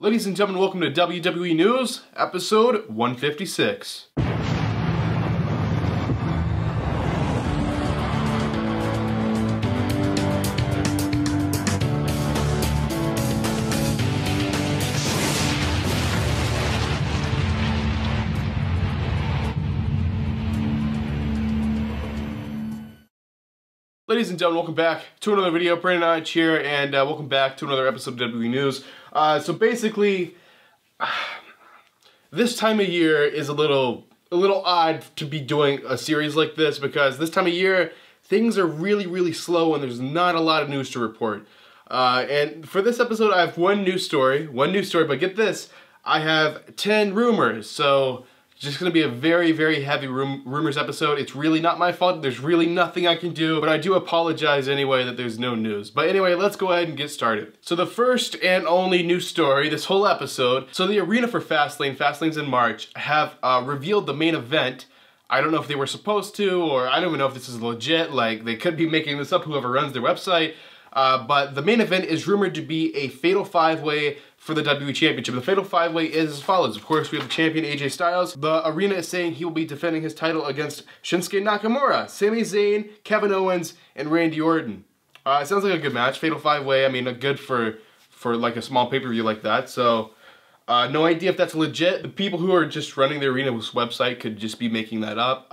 Ladies and gentlemen, welcome to WWE News, episode 156. Ladies and gentlemen, welcome back to another video. Brandon Hodge here, and welcome back to another episode of WWE News. So basically, this time of year is a little odd to be doing a series like this because this time of year, things are really slow and there's not a lot of news to report. And for this episode, I have one news story, but get this, I have 10 rumors. So it's just going to be a very heavy rumors episode. It's really not my fault. There's really nothing I can do, but I do apologize anyway that there's no news. But anyway, let's go ahead and get started. So the first and only news story this whole episode, so the arena for Fastlane's in March, have revealed the main event. I don't know if they were supposed to, or I don't even know if this is legit. Like, they could be making this up, whoever runs their website. But the main event is rumored to be a fatal five-way for the WWE Championship. The fatal five-way is as follows. Of course, we have the champion AJ Styles. The arena is saying he will be defending his title against Shinsuke Nakamura, Sami Zayn, Kevin Owens, and Randy Orton. It sounds like a good match. Fatal five-way, I mean, good for like a small pay-per-view like that. So, no idea if that's legit. The people who are just running the arena's website could just be making that up.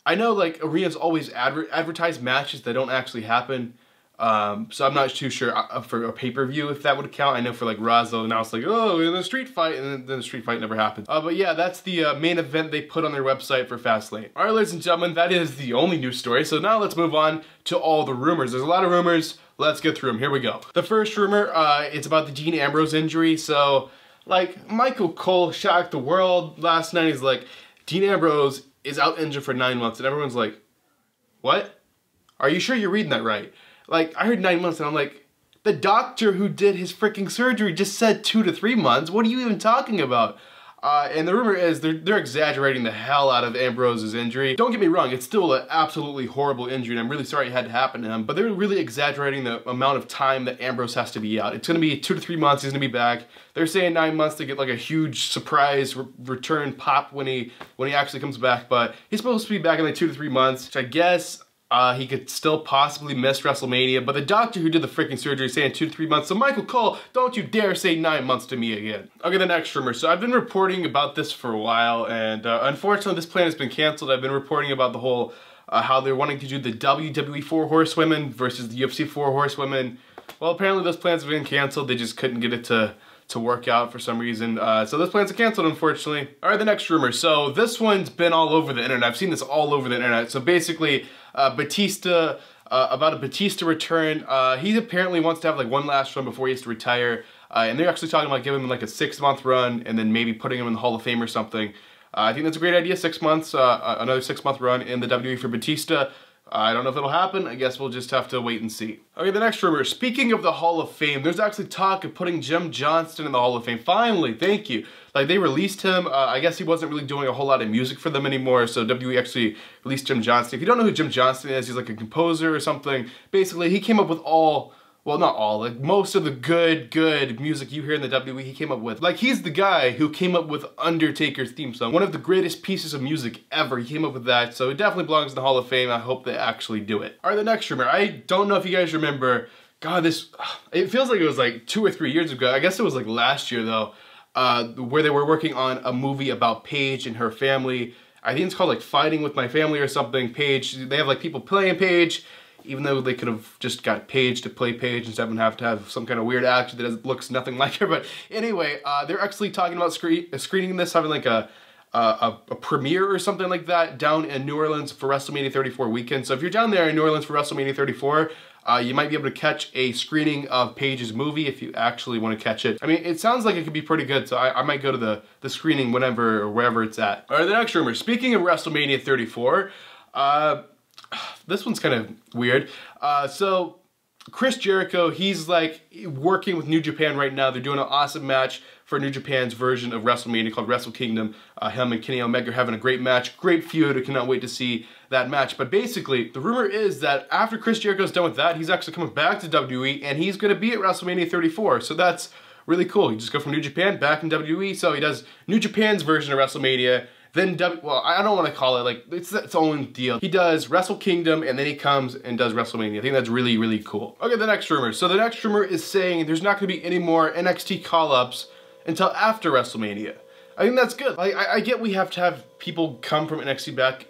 I know, like, arenas always advertise matches that don't actually happen. So I'm not too sure for a pay-per-view if that would count. I know for like Raw, they'll announce like, oh, in the street fight, and then the street fight never happens. But yeah, that's the main event they put on their website for Fastlane. Alright, ladies and gentlemen, that is the only news story. So now let's move on to all the rumors. There's a lot of rumors. Let's get through them. Here we go. The first rumor, it's about the Dean Ambrose injury. So, like, Michael Cole shocked the world last night. He's like, Dean Ambrose is out injured for 9 months. And everyone's like, what? Are you sure you're reading that right? Like, I heard 9 months and I'm like, the doctor who did his freaking surgery just said 2 to 3 months. What are you even talking about? And the rumor is they're exaggerating the hell out of Ambrose's injury. Don't get me wrong, it's still an absolutely horrible injury and I'm really sorry it had to happen to him, but they're really exaggerating the amount of time that Ambrose has to be out. It's gonna be 2 to 3 months, he's gonna be back. They're saying 9 months to get like a huge surprise return pop when he actually comes back, but he's supposed to be back in like 2 to 3 months, which I guess he could still possibly miss WrestleMania, but the doctor who did the freaking surgery is saying 2 to 3 months, so Michael Cole, don't you dare say 9 months to me again. Okay, the next rumor. So I've been reporting about this for a while, and unfortunately this plan has been canceled. I've been reporting about the whole, how they're wanting to do the WWE 4 Horsewomen versus the UFC 4 Horsewomen. Well, apparently those plans have been canceled. They just couldn't get it to work out for some reason. So those plans are canceled, unfortunately. All right, the next rumor. So this one's been all over the internet. I've seen this all over the internet. So basically, Batista, about a Batista return. He apparently wants to have like one last run before he has to retire. And they're actually talking about giving him like a 6-month run and then maybe putting him in the Hall of Fame or something. I think that's a great idea, 6 months, another 6-month run in the WWE for Batista. I don't know if it'll happen. I guess we'll just have to wait and see. Okay, the next rumor. Speaking of the Hall of Fame, there's actually talk of putting Jim Johnston in the Hall of Fame. Finally, thank you. Like, they released him. I guess he wasn't really doing a whole lot of music for them anymore, so WWE actually released Jim Johnston. If you don't know who Jim Johnston is, he's like a composer or something. Basically, he came up with well, not all, like most of the good music you hear in the WWE, he came up with. Like, he's the guy who came up with Undertaker's theme song. One of the greatest pieces of music ever. He came up with that, so it definitely belongs in the Hall of Fame. I hope they actually do it. All right, the next rumor. I don't know if you guys remember, God, it feels like it was like 2 or 3 years ago. I guess it was like last year though, where they were working on a movie about Paige and her family. I think it's called like Fighting With My Family or something. Paige, they have like people playing Paige, even though they could have just got Paige to play Paige instead of have to have some kind of weird actor that looks nothing like her. But anyway, they're actually talking about screening this, having like a premiere or something like that down in New Orleans for WrestleMania 34 weekend. So if you're down there in New Orleans for WrestleMania 34, you might be able to catch a screening of Paige's movie if you actually want to catch it. I mean, it sounds like it could be pretty good, so I might go to the screening whenever or wherever it's at. All right, the next rumor. Speaking of WrestleMania 34, this one's kind of weird. So Chris Jericho, he's like working with New Japan right now. They're doing an awesome match for New Japan's version of WrestleMania called Wrestle Kingdom. Him and Kenny Omega are having a great match, great feud. I cannot wait to see that match. But basically, the rumor is that after Chris Jericho's done with that, he's actually coming back to WWE and he's going to be at WrestleMania 34. So that's really cool. You just go from New Japan back in WWE, so he does New Japan's version of WrestleMania, then well, I don't want to call it like, it's its own deal. He does Wrestle Kingdom, and then he comes and does WrestleMania. I think that's really, really cool. Okay, the next rumor. So the next rumor is saying there's not going to be any more NXT call-ups until after WrestleMania. I think that's good. Like, I get we have to have people come from NXT back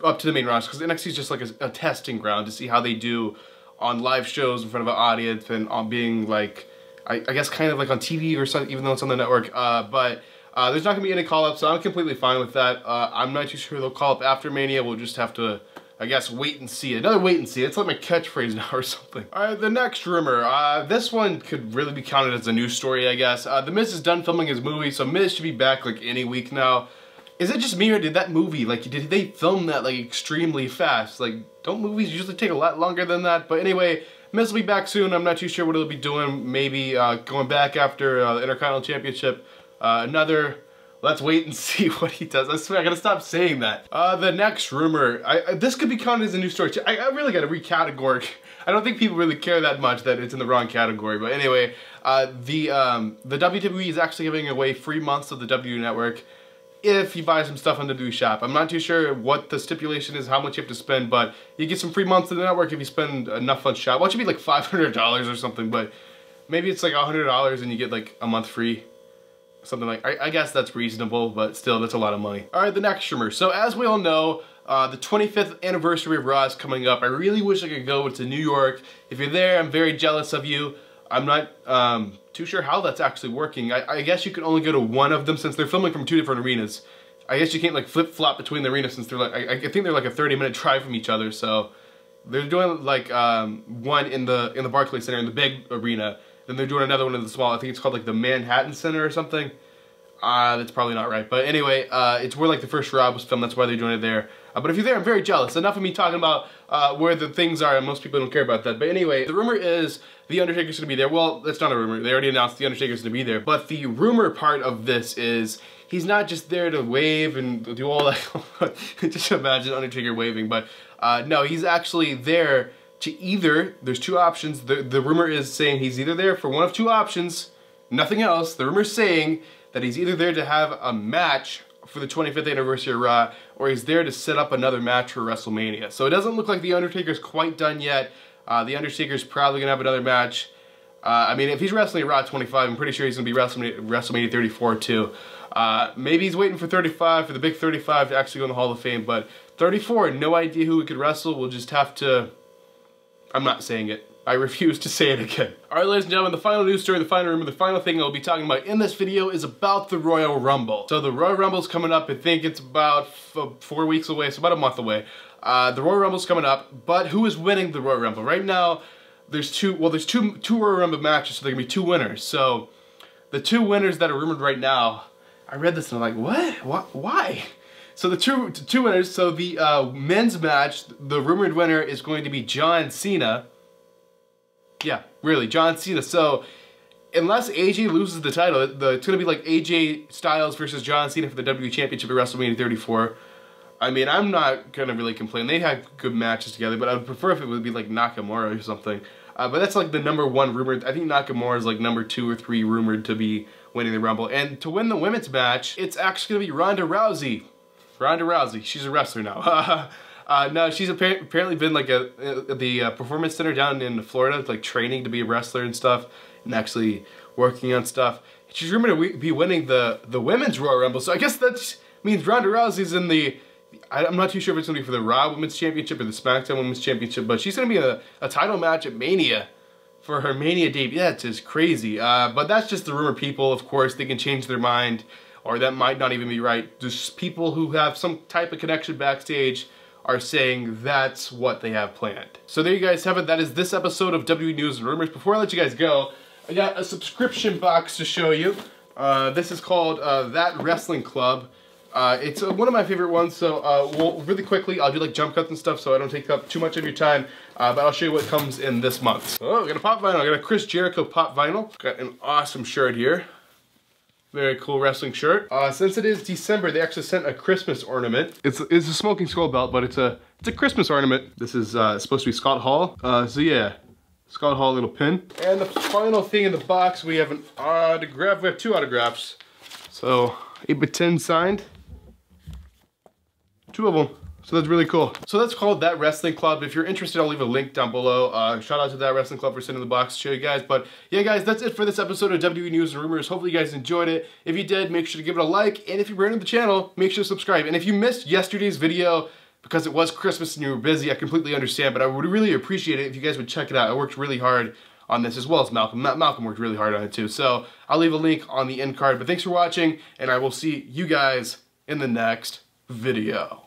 up to the main roster, because NXT is just like a testing ground to see how they do on live shows in front of an audience and on being like, I guess kind of like on TV or something, even though it's on the network. But there's not going to be any call-ups, so I'm completely fine with that. I'm not too sure they'll call up after Mania. We'll just have to, I guess, wait and see. Another wait and see. It's like my catchphrase now or something. Alright, the next rumor. This one could really be counted as a news story, I guess. The Miz is done filming his movie, so Miz should be back like any week now. Is it just me, or did that movie, like, did they film that like extremely fast? Like, don't movies usually take a lot longer than that? But anyway, Miz will be back soon. I'm not too sure what he'll be doing. Maybe going back after the Intercontinental Championship. Let's wait and see what he does. I swear, I gotta stop saying that. The next rumor, this could be counted as a news story too. I really gotta recategorize. I don't think people really care that much that it's in the wrong category, but anyway, the WWE is actually giving away free months of the WWE Network if you buy some stuff on the WWE Shop. I'm not too sure what the stipulation is, how much you have to spend, but you get some free months of the network if you spend enough on Shop. Well, it should be like $500 or something, but maybe it's like $100 and you get like a month free. Something like, I guess that's reasonable, but still, that's a lot of money. Alright, the next rumor. So as we all know, the 25th anniversary of Raw is coming up. I really wish I could go to New York. If you're there, I'm very jealous of you. I'm not too sure how that's actually working. I guess you can only go to one of them since they're filming from 2 different arenas. I guess you can't like flip-flop between the arenas since they're like, I think they're like a 30-minute drive from each other, so they're doing like one in the Barclays Center in the big arena. Then they're doing another one in the small, I think it's called like the Manhattan Center or something. That's probably not right. But anyway, it's where like the first Raw was filmed, that's why they're doing it there. But if you're there, I'm very jealous. Enough of me talking about where the things are, and most people don't care about that. But anyway, the rumor is The Undertaker's gonna be there. Well, that's not a rumor. They already announced The Undertaker's gonna be there. But the rumor part of this is he's not just there to wave and do all that. Just imagine Undertaker waving. But no, he's actually there to either, there's two options. The rumor is saying he's either there for one of two options, nothing else. The rumor's saying that he's either there to have a match for the 25th anniversary of Raw, or he's there to set up another match for WrestleMania. So it doesn't look like The Undertaker's quite done yet. The Undertaker's probably gonna have another match. I mean, if he's wrestling at Raw 25, I'm pretty sure he's gonna be WrestleMania 34 too. Maybe he's waiting for 35, for the big 35 to actually go in the Hall of Fame, but 34, no idea who he could wrestle. We'll just have to, I'm not saying it. I refuse to say it again. Alright, ladies and gentlemen, the final news story, the final rumor, the final thing I'll be talking about in this video is about the Royal Rumble. So the Royal Rumble's coming up. I think it's about 4 weeks away, so about a month away. The Royal Rumble's coming up, but who is winning the Royal Rumble? Right now, there's two Royal Rumble matches, so there can be two winners. So the two winners that are rumored right now, I read this and I'm like, what? Why? So the two winners, so the men's match, the rumored winner is going to be John Cena. Yeah, really, John Cena. So, unless AJ loses the title, it's going to be like AJ Styles versus John Cena for the WWE Championship at WrestleMania 34. I mean, I'm not going to really complain. They had good matches together, but I would prefer if it would be like Nakamura or something. But that's like the #1 rumored. I think Nakamura is like #2 or 3 rumored to be winning the Rumble. And to win the women's match, it's actually going to be Ronda Rousey. Ronda Rousey, she's a wrestler now. No, she's apparently been like at the Performance Center down in Florida, like training to be a wrestler and stuff, and actually working on stuff. She's rumored to be winning the Women's Royal Rumble, so I guess that means Ronda Rousey's in the, I'm not too sure if it's going to be for the Raw Women's Championship or the SmackDown Women's Championship, but she's going to be in a title match at Mania for her Mania debut. Yeah, it's just crazy. But that's just the rumor, people. Of course, they can change their mind, or that might not even be right. Just people who have some type of connection backstage are saying that's what they have planned. So there you guys have it. That is this episode of WWE News and Rumors. Before I let you guys go, I got a subscription box to show you. This is called That Wrestling Club. It's one of my favorite ones, so well, really quickly, I'll do like jump cuts and stuff so I don't take up too much of your time, but I'll show you what comes in this month. Oh, I got a pop vinyl. I got a Chris Jericho pop vinyl. Got an awesome shirt here. Very cool wrestling shirt. Since it is December, they actually sent a Christmas ornament. It's a smoking skull belt, but it's a Christmas ornament. This is supposed to be Scott Hall. So yeah, Scott Hall little pin. And the final thing in the box, we have an autograph. We have 2 autographs. So 8x10 signed. 2 of them. So that's really cool. So that's called That Wrestling Club. If you're interested, I'll leave a link down below. Shout out to That Wrestling Club for sending the box to show you guys. But yeah, guys, that's it for this episode of WWE News and Rumors. Hopefully you guys enjoyed it. If you did, make sure to give it a like. And if you're brand new to the channel, make sure to subscribe. And if you missed yesterday's video, because it was Christmas and you were busy, I completely understand. But I would really appreciate it if you guys would check it out. I worked really hard on this, as well as Malcolm. Malcolm worked really hard on it too. So I'll leave a link on the end card. But thanks for watching, and I will see you guys in the next video.